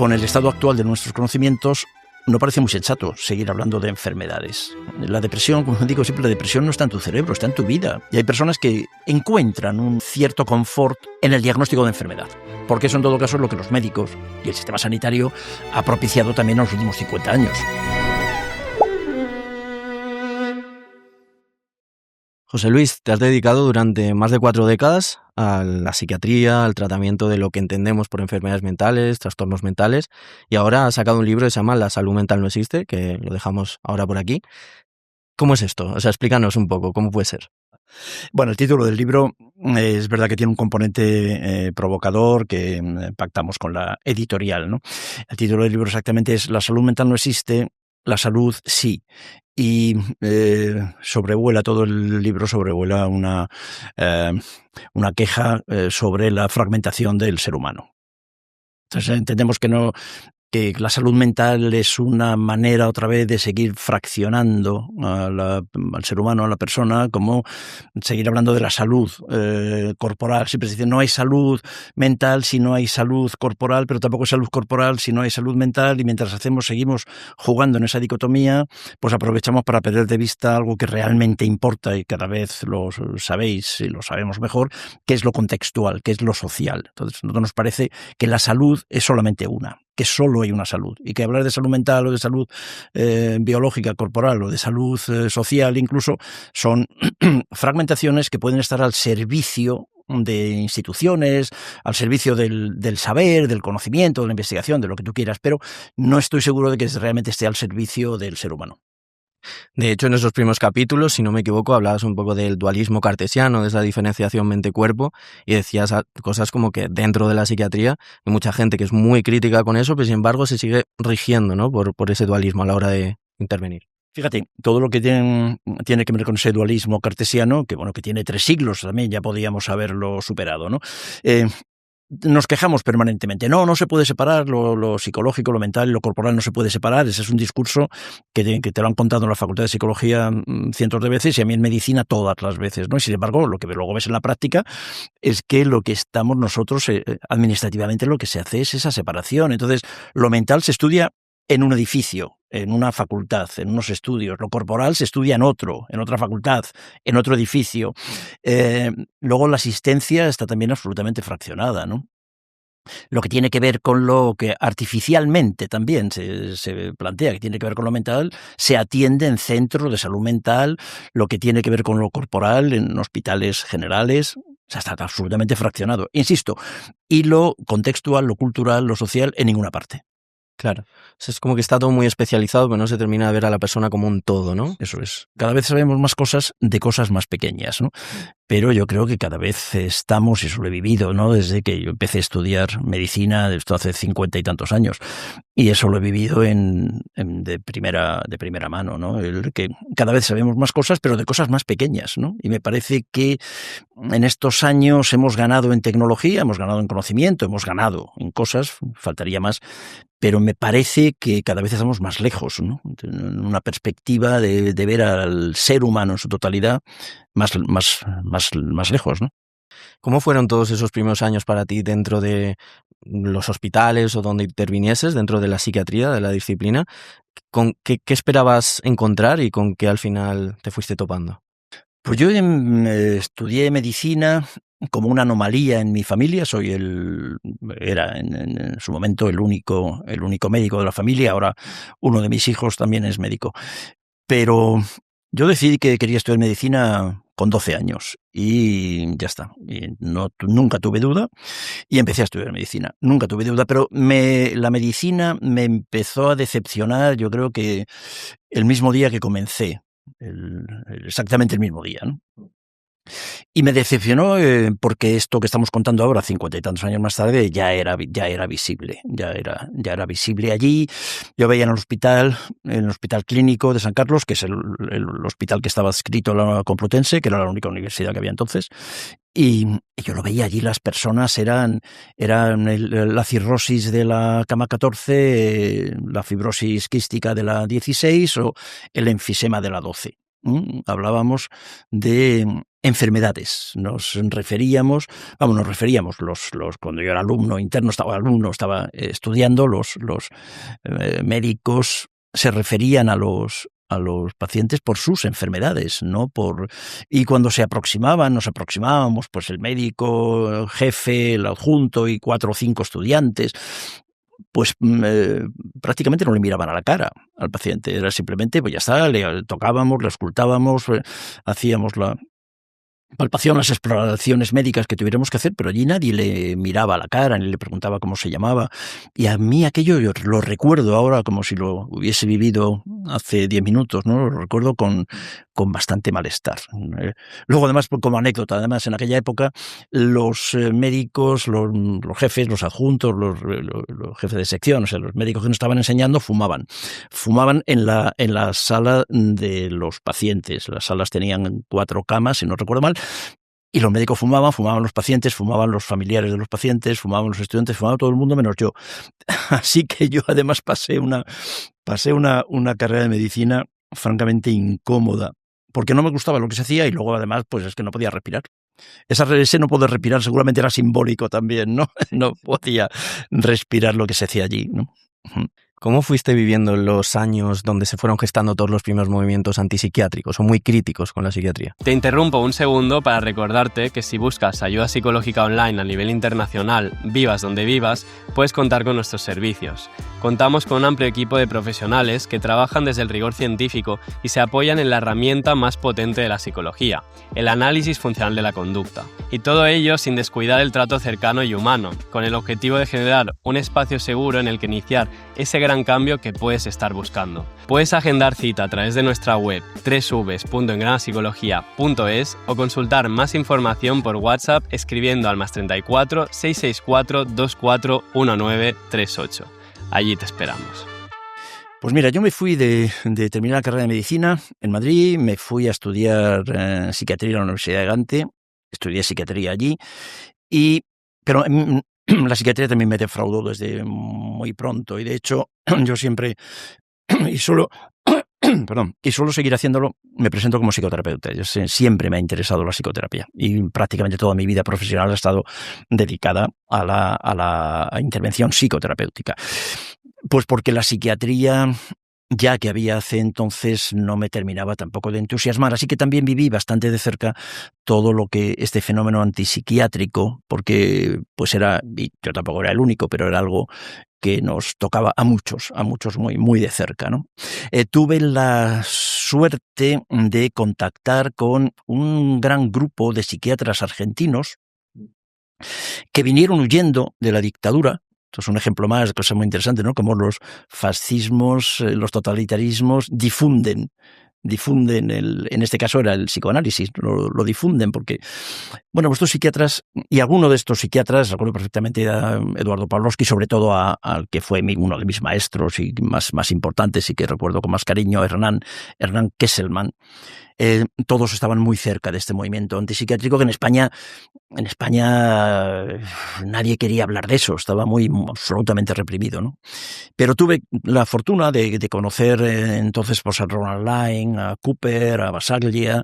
Con el estado actual de nuestros conocimientos, no parece muy sensato seguir hablando de enfermedades. La depresión, como digo siempre, la depresión no está en tu cerebro, está en tu vida. Y hay personas que encuentran un cierto confort en el diagnóstico de enfermedad, porque eso en todo caso es lo que los médicos y el sistema sanitario ha propiciado también en los últimos 50 años. José Luis, te has dedicado durante más de 4 décadas a la psiquiatría, al tratamiento de lo que entendemos por enfermedades mentales, trastornos mentales, y ahora has sacado un libro que se llama La salud mental no existe, que lo dejamos ahora por aquí. ¿Cómo es esto? O sea, explícanos un poco, ¿cómo puede ser? Bueno, el título del libro es verdad que tiene un componente provocador que pactamos con la editorial, ¿no? El título del libro exactamente es La salud mental no existe, la salud sí. Y sobrevuela todo el libro, sobrevuela una queja sobre la fragmentación del ser humano. Entonces entendemos que la salud mental es una manera otra vez de seguir fraccionando al ser humano, a la persona, como seguir hablando de la salud corporal. Siempre se dice, no hay salud mental si no hay salud corporal, pero tampoco hay salud corporal si no hay salud mental, y mientras seguimos jugando en esa dicotomía, pues aprovechamos para perder de vista algo que realmente importa, y cada vez lo sabéis y lo sabemos mejor, que es lo contextual, que es lo social. Entonces, a nosotros nos parece que la salud es solamente una, que solo hay una salud, y que hablar de salud mental o de salud biológica, corporal, o de salud social incluso, son fragmentaciones que pueden estar al servicio de instituciones, al servicio del saber, del conocimiento, de la investigación, de lo que tú quieras, pero no estoy seguro de que realmente esté al servicio del ser humano. De hecho, en esos primeros capítulos, si no me equivoco, hablabas un poco del dualismo cartesiano, de esa diferenciación mente-cuerpo, y decías cosas como que dentro de la psiquiatría hay mucha gente que es muy crítica con eso, pero sin embargo se sigue rigiendo, ¿no?, por ese dualismo a la hora de intervenir. Fíjate, todo lo que tiene que ver con ese dualismo cartesiano, que bueno, que tiene 3 siglos también, ya podíamos haberlo superado, ¿no? Nos quejamos permanentemente. No se puede separar lo psicológico, lo mental y lo corporal, no se puede separar. Ese es un discurso que te lo han contado en la Facultad de Psicología cientos de veces, y a mí en medicina todas las veces, ¿no? Y sin embargo, lo que luego ves en la práctica es que lo que estamos nosotros, administrativamente, lo que se hace es esa separación. Entonces, lo mental se estudia en un edificio, en una facultad, en unos estudios. Lo corporal se estudia en otra facultad, en otro edificio. Luego la asistencia está también absolutamente fraccionada, ¿no? Lo que tiene que ver con lo que artificialmente también se plantea, que tiene que ver con lo mental, se atiende en centros de salud mental. Lo que tiene que ver con lo corporal, en hospitales generales, o sea, está absolutamente fraccionado. Insisto, y lo contextual, lo cultural, lo social, en ninguna parte. Claro, es como que está todo muy especializado, pero no se termina de ver a la persona como un todo, ¿no? Eso es. Cada vez sabemos más cosas de cosas más pequeñas, ¿no? Pero yo creo que cada vez estamos, y eso lo he vivido, ¿no?, desde que yo empecé a estudiar medicina, esto hace 50 y tantos años, y eso lo he vivido de primera mano, ¿no? Que cada vez sabemos más cosas, pero de cosas más pequeñas, ¿no? Y me parece que en estos años hemos ganado en tecnología, hemos ganado en conocimiento, hemos ganado en cosas, faltaría más, pero me parece que cada vez estamos más lejos, ¿no? En una perspectiva de ver al ser humano en su totalidad más lejos, ¿no? ¿Cómo fueron todos esos primeros años para ti dentro de los hospitales o donde intervinieses, dentro de la psiquiatría, de la disciplina? ¿Con qué esperabas encontrar y con qué al final te fuiste topando? Pues yo estudié medicina como una anomalía en mi familia. Era en su momento el único médico de la familia. Ahora uno de mis hijos también es médico. Pero yo decidí que quería estudiar medicina con 12 años y ya está. Y nunca tuve duda y empecé a estudiar medicina. Nunca tuve duda, pero la medicina me empezó a decepcionar, yo creo que el mismo día que comencé. Exactamente el mismo día, ¿no? Y me decepcionó porque esto que estamos contando ahora, 50 y tantos años más tarde, ya era visible, ya era visible allí. Yo veía en el hospital clínico de San Carlos, que es el hospital que estaba adscrito a la Complutense, que era la única universidad que había entonces, y yo lo veía allí. Las personas eran la cirrosis de la cama 14, la fibrosis quística de la 16 o el enfisema de la 12. Hablábamos de enfermedades. Nos referíamos cuando yo era alumno interno, estaba estudiando, los médicos se referían a los pacientes por sus enfermedades, ¿no? Y cuando nos aproximábamos, pues el médico, el jefe, el adjunto y 4 o 5 estudiantes, pues prácticamente no le miraban a la cara al paciente. Era simplemente, pues ya está, le tocábamos, le auscultábamos, hacíamos la palpación, las exploraciones médicas que tuviéramos que hacer, pero allí nadie le miraba a la cara, ni le preguntaba cómo se llamaba. Y a mí aquello yo lo recuerdo ahora como si lo hubiese vivido hace 10 minutos, ¿no? Lo recuerdo con bastante malestar. Luego, además, como anécdota, además, en aquella época, los médicos, los jefes, los adjuntos, los jefes de sección, o sea, los médicos que nos estaban enseñando, fumaban. Fumaban en la sala de los pacientes. Las salas tenían 4 camas, si no recuerdo mal, y los médicos fumaban los pacientes, fumaban los familiares de los pacientes, fumaban los estudiantes, fumaba todo el mundo menos yo. Así que yo además pasé una carrera de medicina francamente incómoda, porque no me gustaba lo que se hacía y luego además pues es que no podía respirar. Ese no poder respirar seguramente era simbólico también, ¿no? No podía respirar lo que se hacía allí, ¿no? ¿Cómo fuiste viviendo los años donde se fueron gestando todos los primeros movimientos antipsiquiátricos o muy críticos con la psiquiatría? Te interrumpo un segundo para recordarte que si buscas ayuda psicológica online a nivel internacional, vivas donde vivas, puedes contar con nuestros servicios. Contamos con un amplio equipo de profesionales que trabajan desde el rigor científico y se apoyan en la herramienta más potente de la psicología, el análisis funcional de la conducta. Y todo ello sin descuidar el trato cercano y humano, con el objetivo de generar un espacio seguro en el que iniciar ese gran cambio que puedes estar buscando. Puedes agendar cita a través de nuestra web www.engranapsicología.es o consultar más información por WhatsApp escribiendo al +34 664 24 1938. Allí te esperamos. Pues mira, yo me fui de terminar la carrera de medicina en Madrid, me fui a estudiar psiquiatría en la Universidad de Gante, estudié psiquiatría allí, pero la psiquiatría también me defraudó desde muy pronto y de hecho yo siempre, y solo seguir haciéndolo, me presento como psicoterapeuta. Siempre me ha interesado la psicoterapia y prácticamente toda mi vida profesional ha estado dedicada a la intervención psicoterapéutica. Pues porque la psiquiatría, ya que había hace entonces, no me terminaba tampoco de entusiasmar. Así que también viví bastante de cerca todo lo que este fenómeno antipsiquiátrico, porque pues y yo tampoco era el único, pero era algo que nos tocaba a muchos muy, muy de cerca, ¿no? Tuve la suerte de contactar con un gran grupo de psiquiatras argentinos que vinieron huyendo de la dictadura. Esto es un ejemplo más de cosa muy interesante, ¿no? Cómo los fascismos, los totalitarismos difunden en este caso era el psicoanálisis, lo difunden porque, bueno, estos psiquiatras, y alguno de estos psiquiatras, recuerdo perfectamente a Eduardo Pavlovsky, sobre todo al que fue uno de mis maestros y más importantes y que recuerdo con más cariño, Hernán Kesselman. Todos estaban muy cerca de este movimiento antipsiquiátrico que en España nadie quería hablar de eso, estaba absolutamente reprimido, ¿no? Pero tuve la fortuna de conocer entonces pues, a Ronald Lyne, a Cooper, a Basaglia.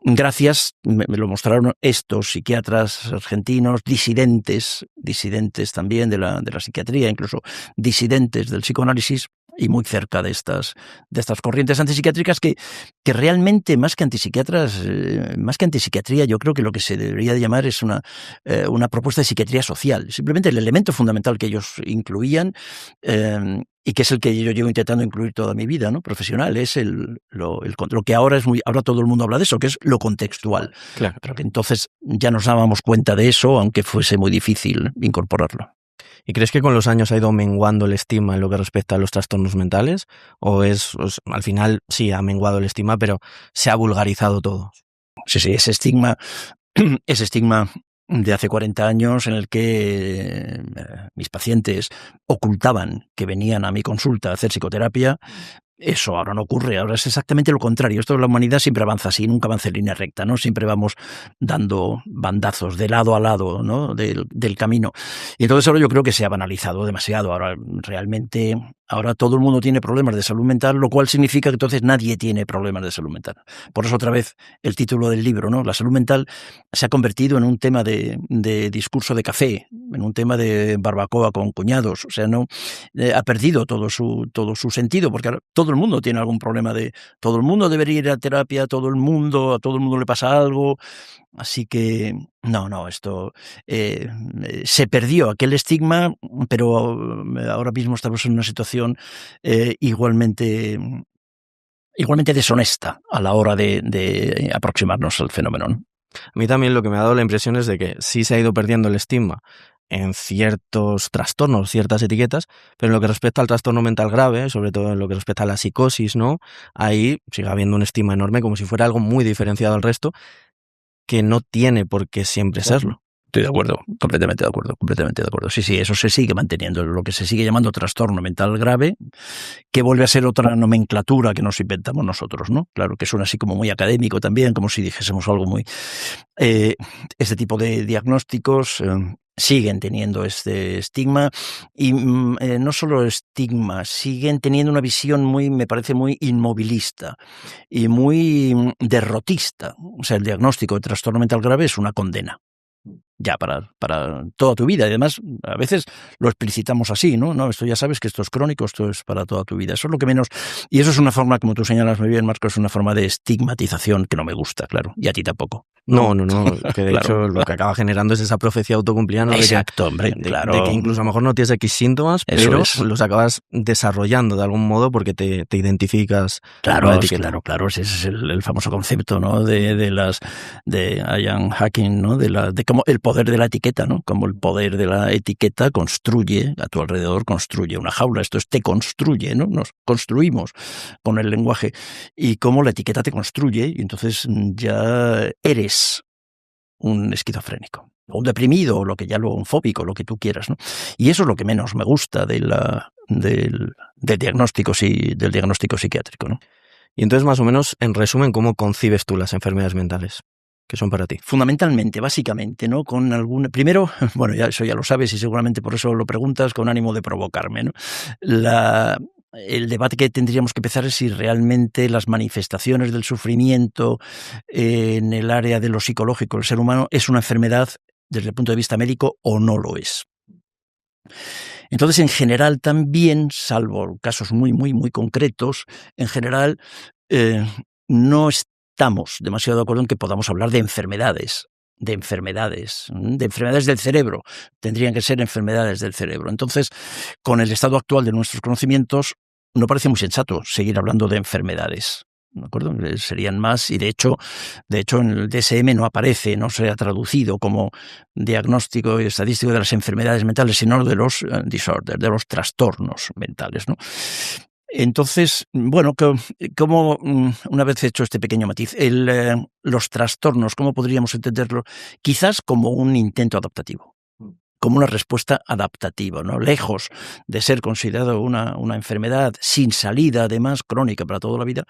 Gracias, me lo mostraron estos psiquiatras argentinos, disidentes también de la psiquiatría, incluso disidentes del psicoanálisis, y muy cerca de estas corrientes antipsiquiátricas que realmente más que antipsiquiatría, yo creo que lo que se debería de llamar es una propuesta de psiquiatría social. Simplemente el elemento fundamental que ellos incluían y que es el que yo llevo intentando incluir toda mi vida, ¿no? Profesional, es lo que ahora todo el mundo habla de eso, que es lo contextual. Claro. Pero que entonces ya nos dábamos cuenta de eso, aunque fuese muy difícil incorporarlo. ¿Y crees que con los años ha ido menguando el estigma en lo que respecta a los trastornos mentales? ¿O al final sí ha menguado el estigma, pero se ha vulgarizado todo? Sí, ese estigma de hace 40 años en el que mis pacientes ocultaban que venían a mi consulta a hacer psicoterapia, eso ahora no ocurre, ahora es exactamente lo contrario. Esto de la humanidad siempre avanza así, nunca avanza en línea recta, ¿no? Siempre vamos dando bandazos de lado a lado, ¿no? del camino. Y entonces ahora yo creo que se ha banalizado demasiado. Ahora realmente Ahora todo el mundo tiene problemas de salud mental, lo cual significa que entonces nadie tiene problemas de salud mental. Por eso otra vez el título del libro, ¿no? La salud mental se ha convertido en un tema de discurso de café, en un tema de barbacoa con cuñados. O sea, no ha perdido todo su sentido, porque ahora todo el mundo tiene algún problema todo el mundo debería ir a terapia, a todo el mundo le pasa algo. Así que no, esto se perdió aquel estigma, pero ahora mismo estamos en una situación igualmente deshonesta a la hora de aproximarnos al fenómeno, ¿no? A mí también lo que me ha dado la impresión es de que sí se ha ido perdiendo el estigma en ciertos trastornos, ciertas etiquetas, pero en lo que respecta al trastorno mental grave, sobre todo en lo que respecta a la psicosis, ¿no? Ahí sigue habiendo un estigma enorme, como si fuera algo muy diferenciado al resto, que no tiene por qué siempre serlo. Estoy de acuerdo, completamente de acuerdo. Sí, eso se sigue manteniendo, lo que se sigue llamando trastorno mental grave, que vuelve a ser otra nomenclatura que nos inventamos nosotros, ¿no? Claro, que suena así como muy académico también, como si dijésemos algo muy... este tipo de diagnósticos siguen teniendo este estigma y no solo estigma, siguen teniendo una visión me parece muy inmovilista y muy derrotista. O sea, el diagnóstico de trastorno mental grave es una condena. Ya para toda tu vida. Y además, a veces lo explicitamos así, ¿no? No, esto ya sabes que esto es crónico, esto es para toda tu vida. Eso es lo que menos... Y eso es una forma, como tú señalas muy bien, Marco, es una forma de estigmatización que no me gusta, claro. Y a ti tampoco. No, que de hecho lo que acaba generando es esa profecía autocumplida, ¿no? Exacto, hombre, claro. De que incluso a lo mejor no tienes X síntomas, pero los acabas desarrollando de algún modo porque te identificas. Claro, ese es el famoso concepto, ¿no? De Ian Hacking, ¿no? De cómo el poder de la etiqueta, ¿no? Como el poder de la etiqueta construye, a tu alrededor construye una jaula. Esto te construye, ¿no? Nos construimos con el lenguaje. Y cómo la etiqueta te construye, y entonces ya eres un esquizofrénico, o un deprimido, o un fóbico, lo que tú quieras, ¿no? Y eso es lo que menos me gusta del diagnóstico psiquiátrico, ¿no? Y entonces, más o menos, en resumen, ¿cómo concibes tú las enfermedades mentales? ¿Qué son para ti? Fundamentalmente, básicamente, ¿no? Primero, bueno, eso ya lo sabes y seguramente por eso lo preguntas con ánimo de provocarme, ¿no? El debate que tendríamos que empezar es si realmente las manifestaciones del sufrimiento en el área de lo psicológico del ser humano es una enfermedad desde el punto de vista médico o no lo es. Entonces, en general también, salvo casos muy, muy, muy concretos, en general no estamos demasiado de acuerdo en que podamos hablar de enfermedades del cerebro. Tendrían que ser enfermedades del cerebro. Entonces, con el estado actual de nuestros conocimientos, no parece muy sensato seguir hablando de enfermedades. ¿De acuerdo? Serían más, y de hecho en el DSM no aparece, no se ha traducido como diagnóstico y estadístico de las enfermedades mentales, sino de los disorders, de los trastornos mentales, ¿no? Entonces, bueno, como una vez hecho este pequeño matiz, los trastornos, ¿cómo podríamos entenderlo? Quizás como un intento adaptativo, como una respuesta adaptativa, ¿no? Lejos de ser considerado una enfermedad sin salida, además, crónica para toda la vida.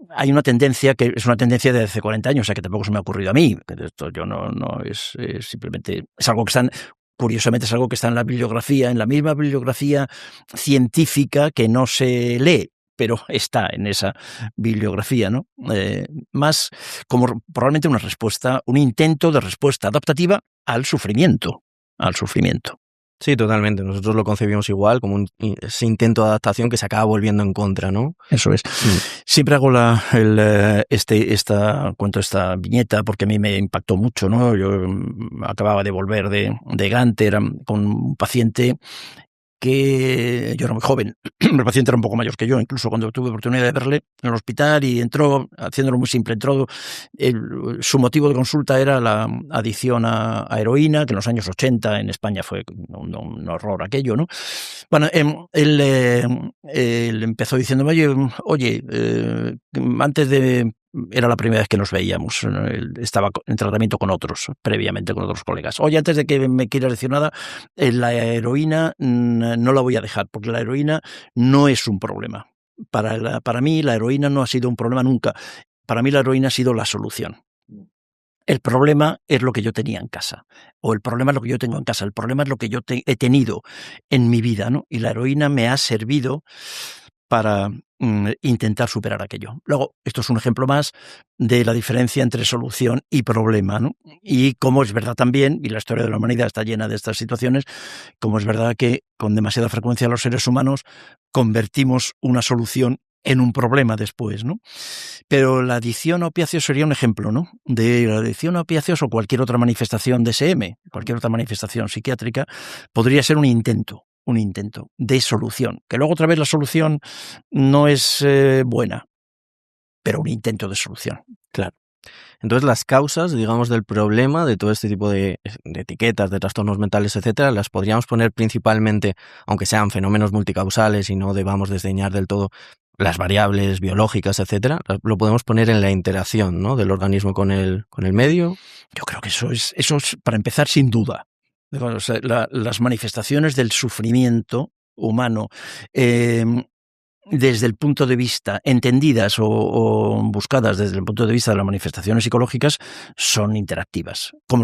Hay una tendencia que es una tendencia de hace 40 años, o sea, que tampoco se me ha ocurrido a mí. Esto yo no es simplemente, es algo que curiosamente es algo que está en la misma bibliografía científica que no se lee, pero está en esa bibliografía, ¿no? Más como probablemente una respuesta, un intento de respuesta adaptativa al sufrimiento. Sí, totalmente. Nosotros lo concebimos igual, como ese intento de adaptación que se acaba volviendo en contra, ¿no? Eso es. Siempre hago cuento esta viñeta porque a mí me impactó mucho, ¿no? Yo acababa de volver de Gante, era con un paciente que yo era muy joven, el paciente era un poco mayor que yo, incluso cuando tuve oportunidad de verle en el hospital, y entró, haciéndolo muy simple, su motivo de consulta era la adicción a heroína, que en los años 80 en España fue un horror aquello, ¿no? Bueno, él empezó diciéndome, oye, antes de... Era la primera vez que nos veíamos. Él estaba en tratamiento previamente con otros colegas. Oye, antes de que me quieras decir nada, la heroína no la voy a dejar, porque la heroína no es un problema. Para mí la heroína no ha sido un problema nunca. Para mí la heroína ha sido la solución. el problema es lo que yo tenía en casa, o el problema es lo que yo tengo en casa, el problema es lo que yo he tenido en mi vida, ¿no? Y la heroína me ha servido para intentar superar aquello. Luego, esto es un ejemplo más de la diferencia entre solución y problema, ¿no? Y como es verdad también, y la historia de la humanidad está llena de estas situaciones, como es verdad que con demasiada frecuencia los seres humanos convertimos una solución en un problema después, ¿no? Pero la adicción a opiáceos sería un ejemplo, ¿no? De la adicción a opiáceos o cualquier otra manifestación de SM, cualquier otra manifestación psiquiátrica, podría ser un intento de solución. Que luego otra vez la solución no es buena, pero un intento de solución. Claro. Entonces las causas, digamos, del problema, de todo este tipo de etiquetas, de trastornos mentales, etcétera, las podríamos poner principalmente, aunque sean fenómenos multicausales y no debamos desdeñar del todo las variables biológicas, etcétera, lo podemos poner en la interacción, ¿no?, del organismo con el medio. Yo creo que eso es para empezar, sin duda. O sea, las manifestaciones del sufrimiento humano desde el punto de vista, entendidas o buscadas desde el punto de vista de las manifestaciones psicológicas, son interactivas. Como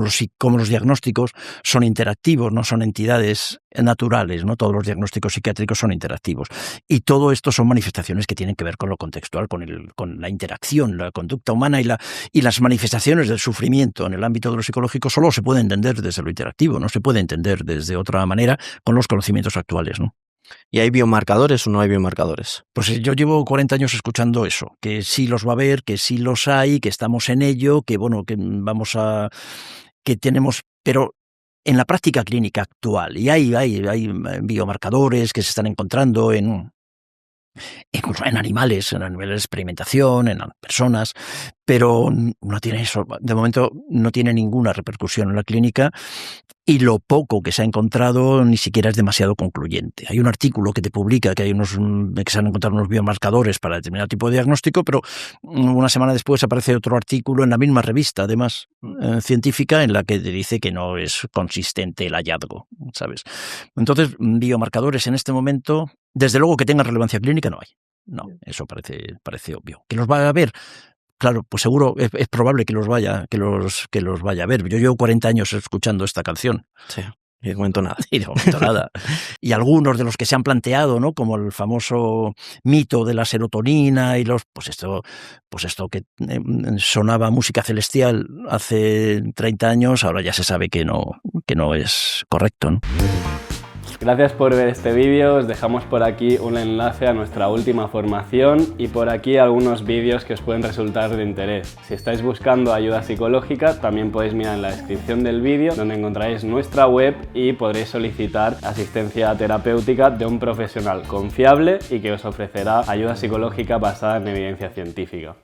los diagnósticos son interactivos, no son entidades naturales, ¿no? Todos los diagnósticos psiquiátricos son interactivos. Y todo esto son manifestaciones que tienen que ver con lo contextual, con la interacción, la conducta humana y las manifestaciones del sufrimiento en el ámbito de lo psicológico solo se puede entender desde lo interactivo, no se puede entender desde otra manera con los conocimientos actuales, ¿no? ¿Y hay biomarcadores o no hay biomarcadores? Pues yo llevo 40 años escuchando eso, que sí los va a haber, que sí los hay, que estamos en ello, que que tenemos, pero en la práctica clínica actual, y hay biomarcadores que se están encontrando incluso en animales, en nivel de experimentación, en personas, pero no tiene eso, de momento no tiene ninguna repercusión en la clínica y lo poco que se ha encontrado ni siquiera es demasiado concluyente. Hay un artículo que te publica que que se han encontrado unos biomarcadores para determinado tipo de diagnóstico, pero una semana después aparece otro artículo en la misma revista, además científica, en la que te dice que no es consistente el hallazgo, ¿sabes? Entonces, biomarcadores en este momento, desde luego que tengan relevancia clínica, no hay. No, eso parece obvio. ¿Que los va a haber? Claro, pues seguro es probable que los vaya a ver. Yo llevo 40 años escuchando esta canción. Sí, y de momento nada. Y de momento nada. Y algunos de los que se han planteado, ¿no?, como el famoso mito de la serotonina y pues esto que sonaba música celestial hace 30 años, ahora ya se sabe que no es correcto, ¿no? Gracias por ver este vídeo, os dejamos por aquí un enlace a nuestra última formación y por aquí algunos vídeos que os pueden resultar de interés. Si estáis buscando ayuda psicológica, también podéis mirar en la descripción del vídeo donde encontraréis nuestra web y podréis solicitar asistencia terapéutica de un profesional confiable y que os ofrecerá ayuda psicológica basada en evidencia científica.